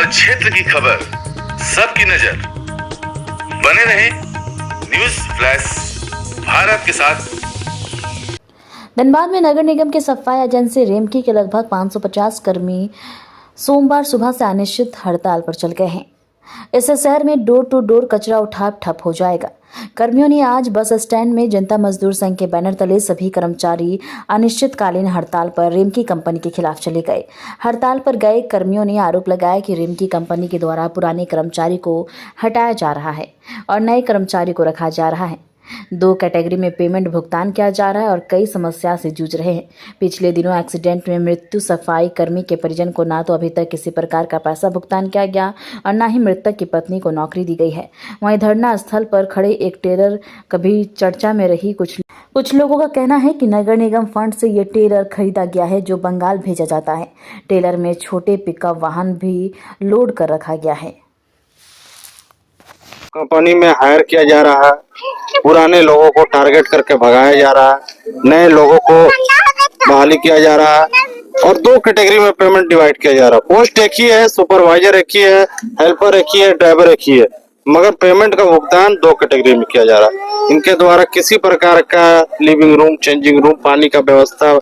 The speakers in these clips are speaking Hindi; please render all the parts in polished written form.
हर क्षेत्र की खबर, सबकी नजर। बने रहे न्यूज फ्लैश भारत के साथ। धनबाद में नगर निगम के सफाई एजेंसी रेमकी के लगभग 550 कर्मी सोमवार सुबह से अनिश्चित हड़ताल पर चल गए हैं। इससे शहर में डोर टू डोर कचरा उठाव ठप हो जाएगा। कर्मियों ने आज बस स्टैंड में जनता मजदूर संघ के बैनर तले सभी कर्मचारी अनिश्चितकालीन हड़ताल पर रेमकी कंपनी के खिलाफ चले गए। हड़ताल पर गए कर्मियों ने आरोप लगाया कि रेमकी कंपनी के द्वारा पुराने कर्मचारी को हटाया जा रहा है और नए कर्मचारी को रखा जा रहा है। 2 कैटेगरी में पेमेंट भुगतान किया जा रहा है और कई समस्या से जूझ रहे हैं। पिछले दिनों एक्सीडेंट में मृत्यु सफाई कर्मी के परिजन को ना तो अभी तक किसी प्रकार का पैसा भुगतान किया गया और ना ही मृतक की पत्नी को नौकरी दी गई है। वहीं धरना स्थल पर खड़े एक टेलर कभी चर्चा में रही। कुछ लोगों का कहना है कि नगर निगम फंड से ये टेलर खरीदा गया है जो बंगाल भेजा जाता है। टेलर में छोटे पिकअप वाहन भी लोड कर रखा गया है। कंपनी में हायर किया जा रहा है, पुराने लोगों को टारगेट करके भगाया जा रहा है, नए लोगों को बहाली किया जा रहा है और 2 कैटेगरी में पेमेंट डिवाइड किया जा रहा है। पोस्ट एक ही है, सुपरवाइजर एक ही है, हेल्पर एक ही है, ड्राइवर एक ही है, मगर पेमेंट का भुगतान 2 कैटेगरी में किया जा रहा है। इनके द्वारा किसी प्रकार का लिविंग रूम, चेंजिंग रूम, पानी का व्यवस्था,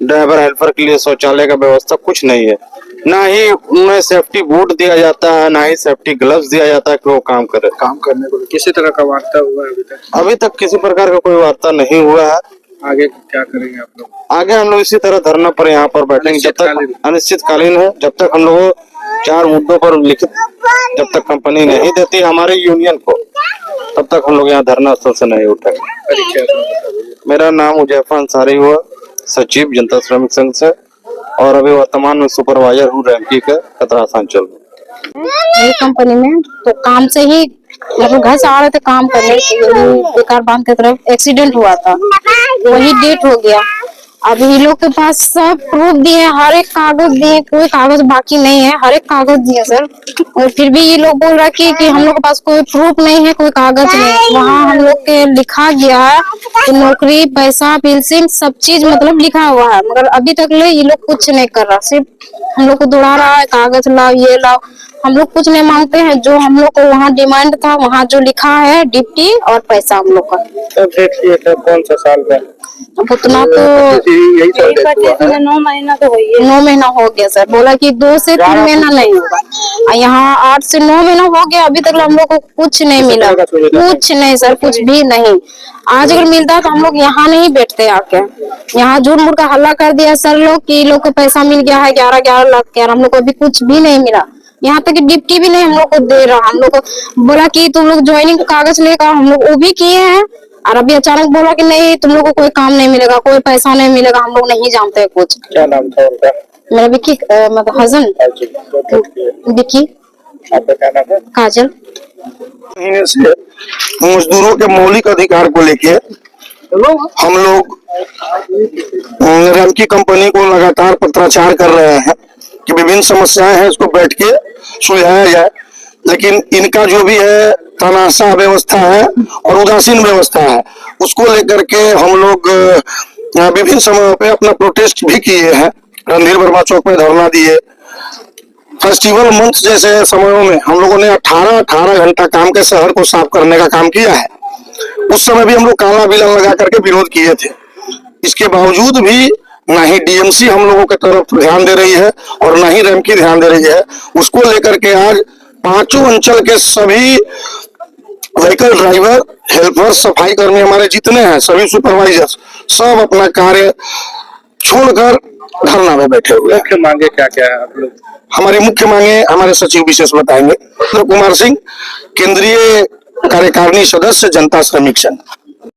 ड्राइवर हेल्पर के लिए शौचालय का व्यवस्था कुछ नहीं है। ना ही उन्हें सेफ्टी बूट दिया जाता है, ना ही सेफ्टी ग्लव्स दिया जाता है कि वो काम करने को किसी तरह का वार्ता हुआ है अभी तक किसी प्रकार का कोई वार्ता नहीं हुआ है। आगे क्या करेंगे आप लोग? आगे हम लोग इसी तरह धरना पर यहाँ पर बैठेंगे जब तक अनिश्चितकालीन है, जब तक हम लोग 4 मुद्दों पर लिखित जब तक कंपनी नहीं देती हमारे यूनियन को, तब तक हम लोग यहाँ धरना स्थल से नहीं उठेंगे। मेरा नाम उजैफा अंसारी हुआ, सचिव जनता श्रमिक संघ से, और अभी वर्तमान में सुपरवाइजर हूँ रेमकी के कतरासांचल में। ये कंपनी में तो काम से ही मतलब घर से आ रहे थे काम करने, बेकार बांध की तरफ एक्सीडेंट हुआ था, वही डेट हो गया। अब ये लोग के पास सब प्रूफ दिए, हर एक कागज दिए, कोई कागज बाकी नहीं है, हर एक कागज दिए सर। और फिर भी ये लोग बोल रहा कि हम लोग के पास कोई प्रूफ नहीं है, कोई कागज नहीं। वहाँ हम लोग के लिखा गया है तो नौकरी, पैसा, पेंशन सब चीज मतलब लिखा हुआ है, मगर अभी तक ले ये लोग कुछ नहीं कर रहा, सिर्फ हम लोग को दौड़ा रहा है, कागज लाओ, ये लाओ। हम लोग कुछ नहीं मांगते हैं, जो हम लोग को वहाँ डिमांड था, वहाँ जो लिखा है ड्यूटी और पैसा हम लोग का। कौन सा साल का? अब उतना तो 9 महीना तो हो गया, 9 महीना हो गया सर। बोला कि 2 से 3 महीना नहीं होगा, यहाँ 8 से 9 महीना हो गया, अभी तक हम लोग को कुछ नहीं मिला, कुछ नहीं सर, कुछ भी नहीं। आज अगर मिलता तो हम लोग यहाँ नहीं बैठते, आके यहाँ झूठ मूठ का हल्ला कर दिया सर लोग कि लोग को पैसा मिल गया है 11 लाख के, हम लोग को अभी कुछ भी नहीं मिला। यहाँ तक डिप्टी भी नहीं हम लोग को दे रहा। हम लोग को बोला कि तुम लोग ज्वाइनिंग का कागज लेकर, हम लोग वो भी किए हैं, और अभी अचानक बोला कि नहीं तुम लोग को कोई काम नहीं मिलेगा, कोई पैसा नहीं मिलेगा। हम लोग नहीं जानते कुछ। क्या नाम था उनका? मेरा विक्की, मतलब हसन विक्की। आपका क्या नाम है? काजल। से मजदूरों के मौलिक अधिकार को लेके हम लोग रेमकी कंपनी को लगातार पत्राचार कर रहे हैं कि विभिन्न समस्याएं हैं, उसको बैठ के सुलझाया जाए। लेकिन इनका जो भी है तनाशा व्यवस्था है और उदासीन व्यवस्था है, उसको लेकर के हम लोग विभिन्न समयों पे अपना प्रोटेस्ट भी किए हैं। रणधीर वर्मा चौक में धरना दिए। फेस्टिवल मंथ जैसे समयों में हम लोगों ने 18 घंटा काम के शहर को साफ करने का काम किया है। उस समय भी हम लोग काला बिलन लगा करके विरोध किए थे। इसके बावजूद भी ना ही डीएमसी हम लोगों की तरफ ध्यान दे रही है और ना ही रेमकी ध्यान दे रही है। उसको लेकर के आज 5 अंचल के सभी व्हीकल ड्राइवर, हेल्पर, सफाई कर्मी हमारे जितने हैं, सभी सुपरवाइजर सब अपना कार्य छोड़कर धरना में बैठे हुए हैं। मुख्य मांगे क्या क्या है आप लोग? हमारी मुख्य मांगे हमारे सचिव विशेष बताएंगे। कुमार सिंह, केंद्रीय कार्यकारिणी सदस्य, जनता श्रमिक संघ।